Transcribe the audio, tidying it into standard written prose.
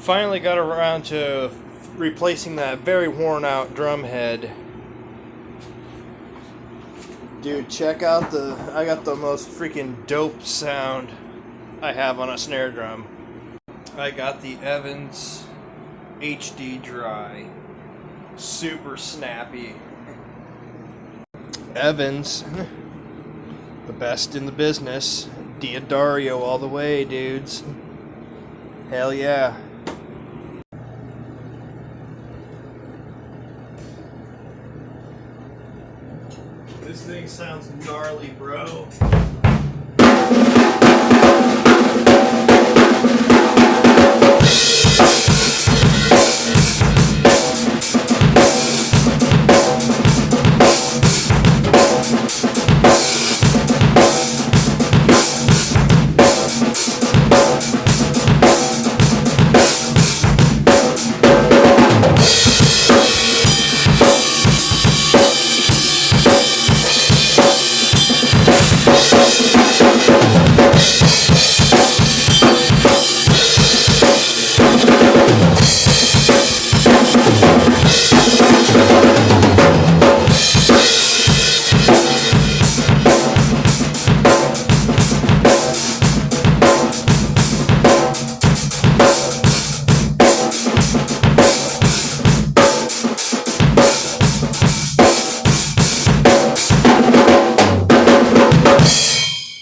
Finally got around to replacing that very worn out drum head. Dude, check out I got the most freaking dope sound I have on a snare drum. I got the Evans HD Dry. Super snappy. Evans, the best in the business. Diodario all the way, dudes. Hell yeah. This thing sounds gnarly, bro.